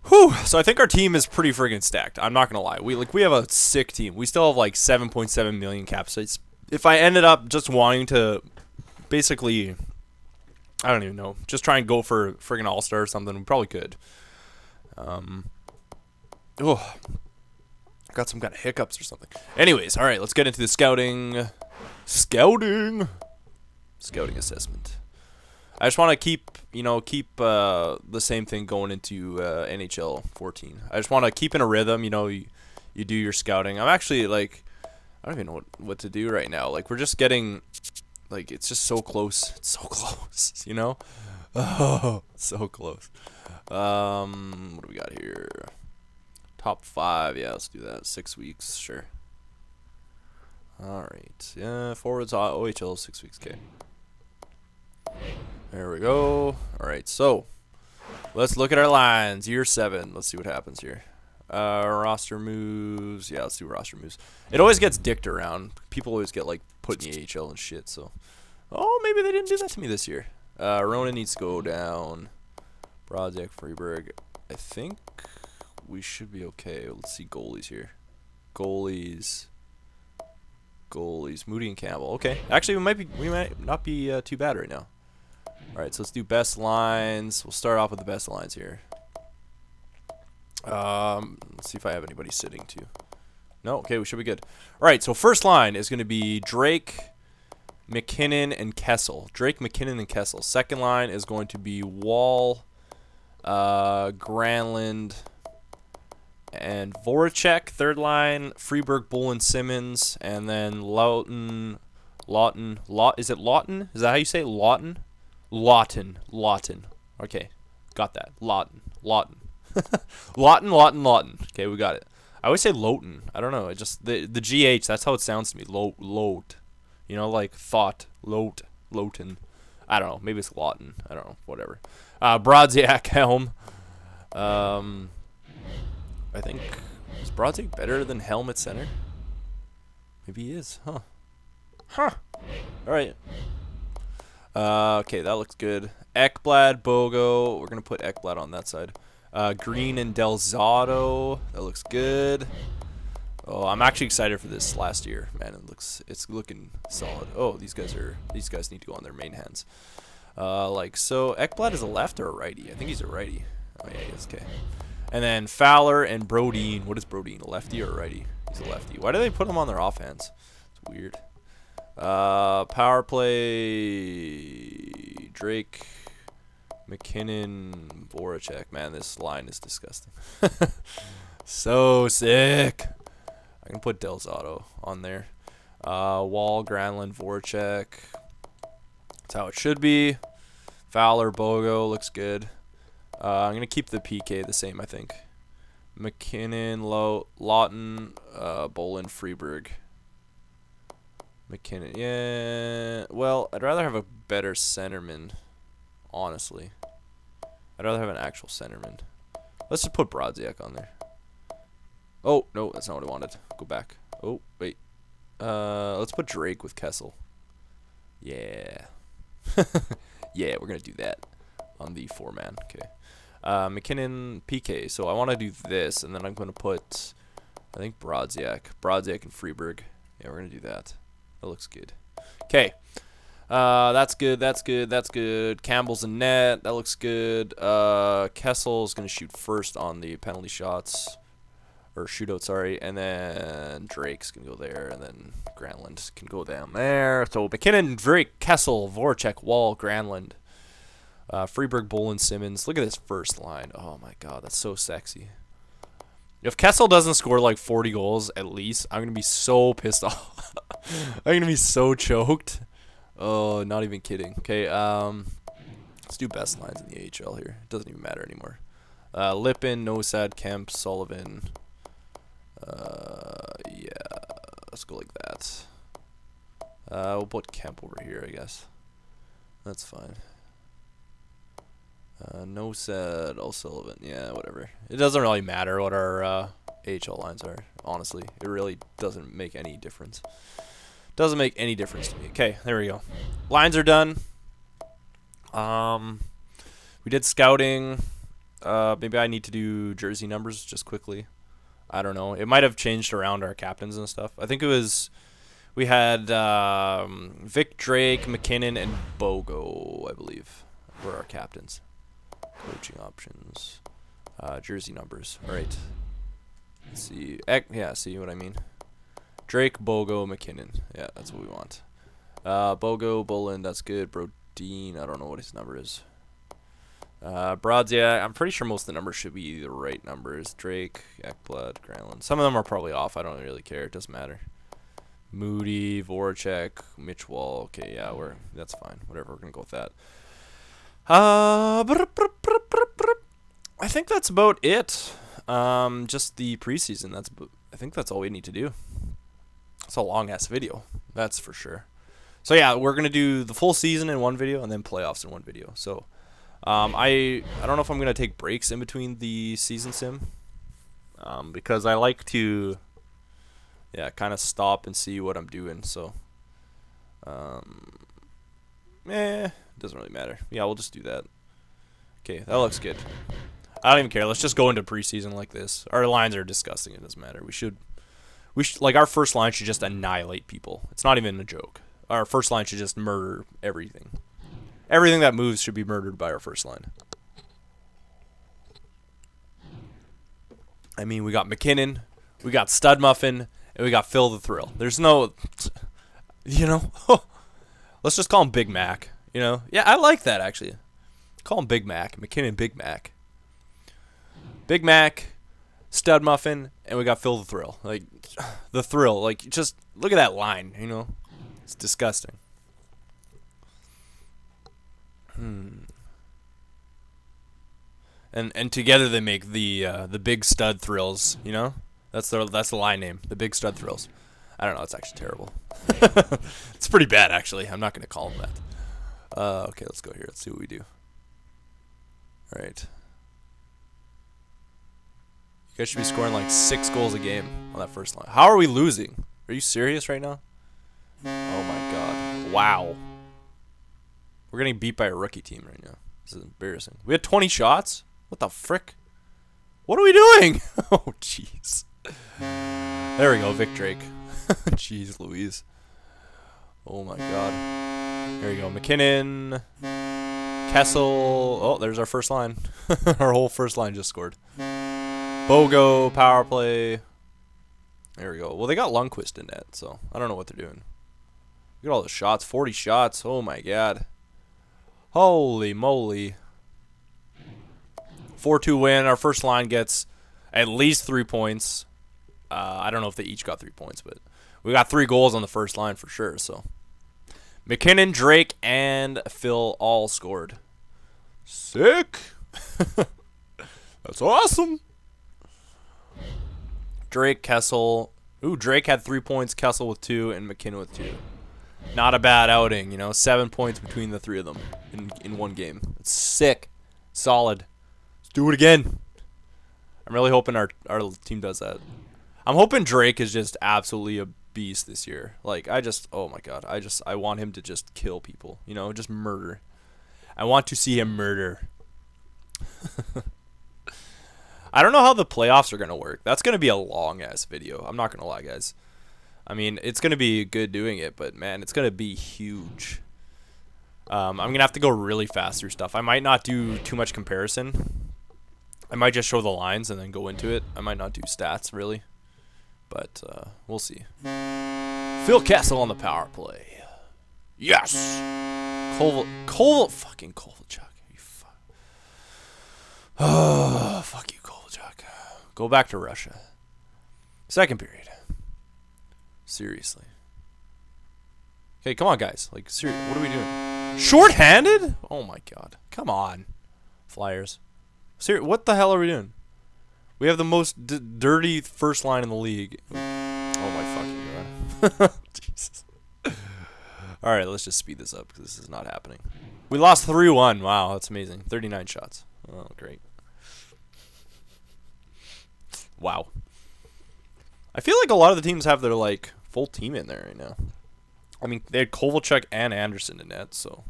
Whew. So I think our team is pretty friggin' stacked. I'm not gonna lie. We have a sick team. We still have like 7.7 million cap space. If I ended up just wanting to, basically, I don't even know, just try and go for friggin' all-star or something, we probably could. Oh, got some kind of hiccups or something. Anyways, all right, let's get into the scouting assessment. I just want to keep the same thing going into NHL 14. I just want to keep in a rhythm. You do your scouting. I'm actually like, I don't even know what to do right now. Like, we're just getting, like, it's just so close. It's so close, Oh, so close. What do we got here? Top 5. Yeah, let's do that. 6 weeks, sure. All right. Yeah, forwards, OHL, 6 weeks. Okay. There we go. All right, so let's look at our lines. Year 7. Let's see what happens here. Roster moves. Yeah, let's do roster moves. It always gets dicked around. People always get, like, put in the AHL and shit, so. Oh, maybe they didn't do that to me this year. Ronan needs to go down. Brodziak, Freeberg. I think we should be okay. Let's see goalies here. Goalies. Moody and Campbell. Okay. Actually, we might not be too bad right now. All right, so let's do best lines. We'll start off with the best lines here. Let's see if I have anybody sitting too. No, okay, we should be good. All right, so first line is going to be Drake, McKinnon, and Kessel. Drake, McKinnon, and Kessel. Second line is going to be Wall, Granlund, and Voracek. Third line, Freeberg, Boland, Simmons, and then Loughton. Is it Loughton? Is that how you say it? Loughton. Okay, got that. Loughton. Loughton. Okay, we got it. I always say Loughton. I don't know. It just the GH. That's how it sounds to me. Loat. Like thought. Loughton. I don't know. Maybe it's Loughton. I don't know. Whatever. Brodziak, Helm. I think, is Brodziak better than Helm at center? Maybe he is. Huh. All right. Okay, that looks good. Ekblad, Bogo. We're gonna put Ekblad on that side. Green and Delzato. That looks good. Oh, I'm actually excited for this last year, man. It's looking solid. Oh, these guys need to go on their main hands. Like so. Ekblad is a left or a righty? I think he's a righty. Oh yeah, he is. Okay. And then Fowler and Brodin. What is Brodin? A lefty or a righty? He's a lefty. Why do they put him on their offense? It's weird. Power play. Drake, McKinnon, Voracek. Man, this line is disgusting. So sick. I can put Delzato on there. Wall, Granlund, Voracek. That's how it should be. Fowler, Bogo looks good. I'm gonna keep the PK the same, I think. McKinnon, Lawton, Bolin, Freeberg. McKinnon, yeah. Well, I'd rather have a better centerman, honestly. I'd rather have an actual centerman. Let's just put Brodziak on there. Oh, no, that's not what I wanted. Go back. Oh, wait. Let's put Drake with Kessel. Yeah. Yeah, we're going to do that on the 4-man. Okay. McKinnon, PK. So I want to do this, and then I'm going to put, I think, Brodziak and Freeberg. Yeah, we're going to do that. That looks good. Okay. That's good. That's good. That's good. Campbell's in net. That looks good. Kessel's going to shoot first on the penalty shots. Or shootout, sorry. And then Drake's going to go there. And then Granlund can go down there. So McKinnon, Drake, Kessel, Voracek, Wall, Granlund. Freeberg, Bolin, Simmons. Look at this first line. Oh, my God. That's so sexy. If Kessel doesn't score like 40 goals at least, I'm going to be so pissed off. I'm going to be so choked. Oh, not even kidding. Okay, let's do best lines in the AHL here. It doesn't even matter anymore. Lippin, Nosad, Kemp, Sullivan. Yeah, let's go like that. We'll put Kemp over here, I guess. That's fine. Nosad, O'Sullivan. Yeah, whatever. It doesn't really matter what our AHL lines are, honestly. It really doesn't make any difference. Doesn't make any difference to me. Okay, there we go. Lines are done. We did scouting. Maybe I need to do jersey numbers just quickly. I don't know. It might have changed around our captains and stuff. I think it was, we had Vic, Drake, McKinnon, and Bogo, I believe, were our captains. Coaching options. Jersey numbers. All right. Let's see. Yeah, see what I mean? Drake, Bogo, McKinnon. Yeah, that's what we want. Bogo, Bolin, that's good. Brodeen, I don't know what his number is. Brodziak, I'm pretty sure most of the numbers should be the right numbers. Drake, Ekblad, Granlund. Some of them are probably off. I don't really care. It doesn't matter. Moody, Voracek, Mitch Wall. Okay, yeah, that's fine. Whatever, we're going to go with that. I think that's about it. Just the preseason. I think that's all we need to do. It's a long-ass video, that's for sure. So yeah, we're gonna do the full season in one video and then playoffs in one video. So I don't know if I'm gonna take breaks in between the season sim, because I like to, yeah, kind of stop and see what I'm doing. So it doesn't really matter. Yeah, we'll just do that. Okay, that looks good. I don't even care. Let's just go into preseason like this. Our lines are disgusting. It doesn't matter. We should like, our first line should just annihilate people. It's not even a joke. Our first line should just murder everything. Everything that moves should be murdered by our first line. I mean, we got McKinnon, we got Stud Muffin, and we got Phil the Thrill. There's no, you know, let's just call him Big Mac. You know, yeah, I like that actually. Call him Big Mac. McKinnon, Big Mac. Big Mac, Stud Muffin, and we got Phil the Thrill. Like, the Thrill. Like, just look at that line, you know? It's disgusting. And together they make the Big Stud Thrills, you know? That's the line name, the Big Stud Thrills. I don't know, it's actually terrible. It's pretty bad, actually. I'm not going to call them that. Okay, let's go here. Let's see what we do. All right. You guys should be scoring like 6 goals a game on that first line. How are we losing? Are you serious right now? Oh my god. Wow. We're getting beat by a rookie team right now. This is embarrassing. We had 20 shots? What the frick? What are we doing? Oh, jeez. There we go, Vic Drake. Jeez Louise. Oh my god. There we go. McKinnon. Kessel. Oh, there's our first line. Our whole first line just scored. Bogo, power play. There we go. Well, they got Lundqvist in net, so I don't know what they're doing. Look at all the shots. 40 shots. Oh, my God. Holy moly. 4-2 win. Our first line gets at least 3 points. I don't know if they each got 3 points, but we got 3 goals on the first line for sure. So McKinnon, Drake, and Phil all scored. Sick. That's awesome. Drake, Kessel. Ooh, Drake had 3 points, Kessel with 2, and McKinnon with 2. Not a bad outing, you know. 7 points between the 3 of them in one game. It's sick. Solid. Let's do it again. I'm really hoping our team does that. I'm hoping Drake is just absolutely a beast this year. Like, oh my god. I want him to just kill people. You know, just murder. I want to see him murder. I don't know how the playoffs are going to work. That's going to be a long-ass video. I'm not going to lie, guys. I mean, it's going to be good doing it, but, man, it's going to be huge. I'm going to have to go really fast through stuff. I might not do too much comparison. I might just show the lines and then go into it. I might not do stats, really. But we'll see. Phil Kessel on the power play. Yes! Fucking Kovalchuk. Oh, fuck you, Kovalchuk. Go back to Russia. Second period. Seriously. Okay, come on, guys. Like, seriously, what are we doing? Short-handed? Oh, my God. Come on. Flyers. What the hell are we doing? We have the most dirty first line in the league. Oh, my fucking God. Jesus. All right, let's just speed this up because this is not happening. We lost 3-1. Wow, that's amazing. 39 shots. Oh, great. Wow. I feel like a lot of the teams have their, like, full team in there right now. I mean, they had Kovalchuk and Anderson in net, so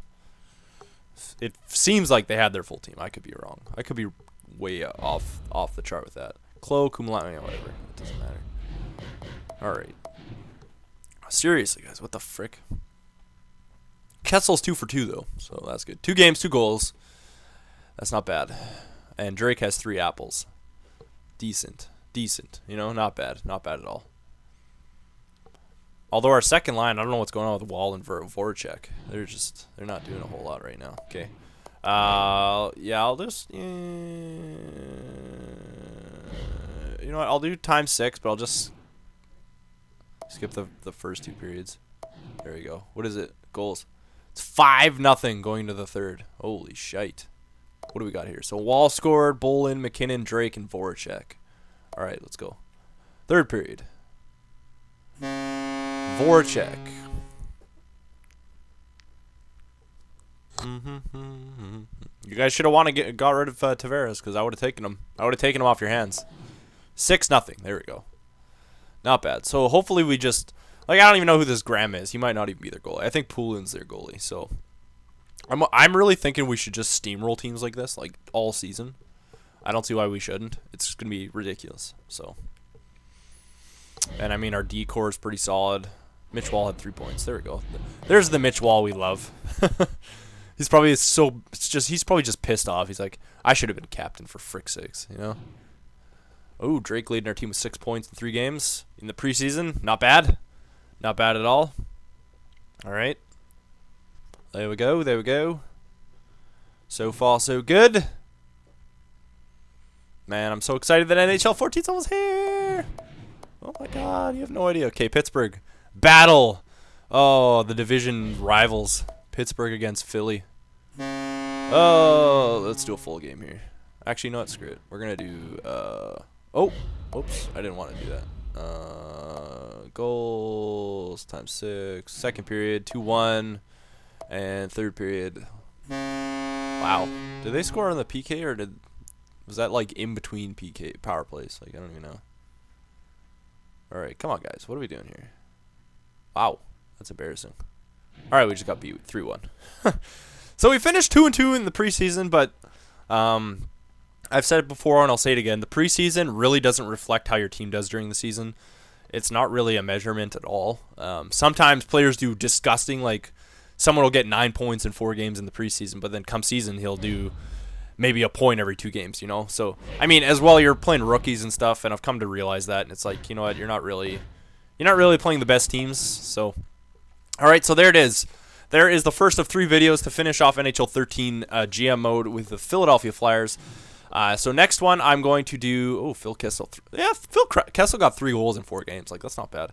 it seems like they had their full team. I could be wrong. I could be way off the chart with that. Klo, Kumla, yeah, whatever. It doesn't matter. All right. Seriously, guys, what the frick? Kessel's 2 for 2, though, so that's good. 2 games, 2 goals. That's not bad. And Drake has 3 apples. Decent. You know, not bad. Not bad at all. Although our second line, I don't know what's going on with Wall and Voracek. They're not doing a whole lot right now. Okay. Yeah, I'll just... you know what? I'll do times 6, but I'll just skip the first 2 periods. There we go. What is it? Goals. It's 5-0 going to the third. Holy shite. What do we got here? So Wall scored, Bolin, McKinnon, Drake, and Voracek. All right, let's go. Third period. Voracek. You guys should have got rid of Tavares because I would have taken him. I would have taken him off your hands. 6-0. There we go. Not bad. So hopefully we just... Like, I don't even know who this Graham is. He might not even be their goalie. I think Poulin's their goalie, so... I'm really thinking we should just steamroll teams like this, like, all season. I don't see why we shouldn't. It's going to be ridiculous, so... And, I mean, our D-core is pretty solid. Mitch Wall had 3 points. There we go. There's the Mitch Wall we love. He's probably he's probably just pissed off. He's like, I should have been captain for frick's sakes, you know? Oh, Drake leading our team with 6 points in 3 games in the preseason. Not bad. Not bad at all. All right. There we go. There we go. So far, so good. Man, I'm so excited that NHL 14's almost here. Oh, my God. You have no idea. Okay, Pittsburgh. Battle. Oh, the division rivals. Pittsburgh against Philly. Oh, let's do a full game here. Actually, no, screw it. We're going to do... oh, oops. I didn't want to do that. Goals times 6. Second period, 2-1. And third period. Wow. Did they score on the PK or was that like in between PK power plays? Like, I don't even know. All right, come on, guys. What are we doing here? Wow, that's embarrassing. All right, we just got beat 3-1. So we finished 2-2 in the preseason, but I've said it before and I'll say it again. The preseason really doesn't reflect how your team does during the season. It's not really a measurement at all. Sometimes players do disgusting, like someone will get 9 points in 4 games in the preseason, but then come season he'll do maybe a point every 2 games, you know? So, I mean, as well, you're playing rookies and stuff, and I've come to realize that, and it's like, you know what, you're not really playing the best teams, so. All right, so there it is. There is the first of 3 videos to finish off NHL 13 GM mode with the Philadelphia Flyers. So next one, I'm going to do... Oh, Phil Kessel. Phil Kessel got 3 goals in 4 games. Like, that's not bad.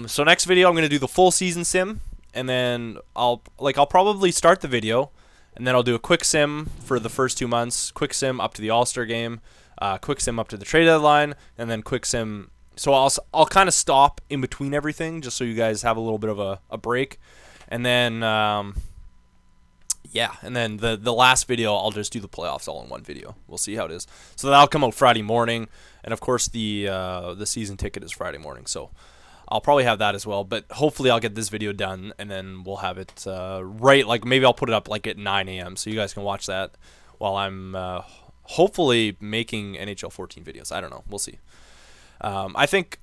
So next video, I'm going to do the full season sim. And then I'll probably start the video. and then I'll do a quick sim for the first 2 months, quick sim up to the All-Star game, quick sim up to the trade deadline, and then quick sim. So I'll kind of stop in between everything just so you guys have a little bit of a break, and then yeah, and then the last video I'll just do the playoffs all in one video. We'll see how it is. So that'll come out Friday morning, and of course the season ticket is Friday morning. So I'll probably have that as well, but hopefully I'll get this video done, and then we'll have it right, like maybe I'll put it up like at 9 a.m. so you guys can watch that while I'm hopefully making NHL 14 videos. I don't know. We'll see. I think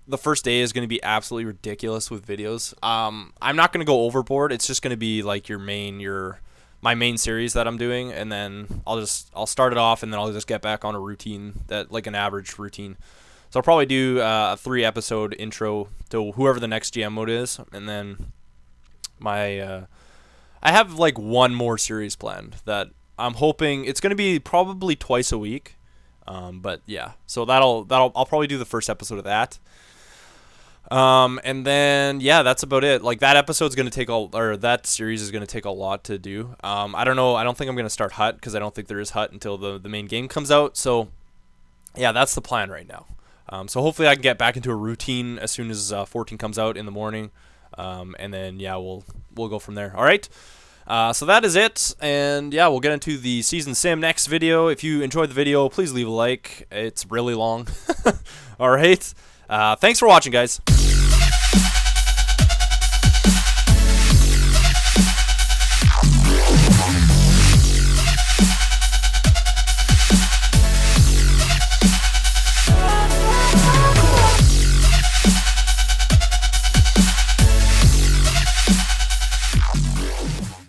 the first day is going to be absolutely ridiculous with videos. I'm not going to go overboard. It's just going to be like my main series that I'm doing, and then I'll start it off, and then I'll just get back on a routine, that like an average routine. So I'll probably do a 3-episode intro to whoever the next GM mode is, and then I have like one more series planned that I'm hoping it's going to be probably twice a week. But yeah, so I'll probably do the first episode of that. And then yeah, that's about it. Like that episode's going to take that series is going to take a lot to do. I don't know. I don't think I'm going to start Hut because I don't think there is Hut until the main game comes out. So yeah, that's the plan right now. So hopefully I can get back into a routine as soon as 14 comes out in the morning. And then yeah, we'll go from there. All right. So that is it, and yeah, we'll get into the season sim next video. If you enjoyed the video, please leave a like. It's really long. All right. Thanks for watching, guys.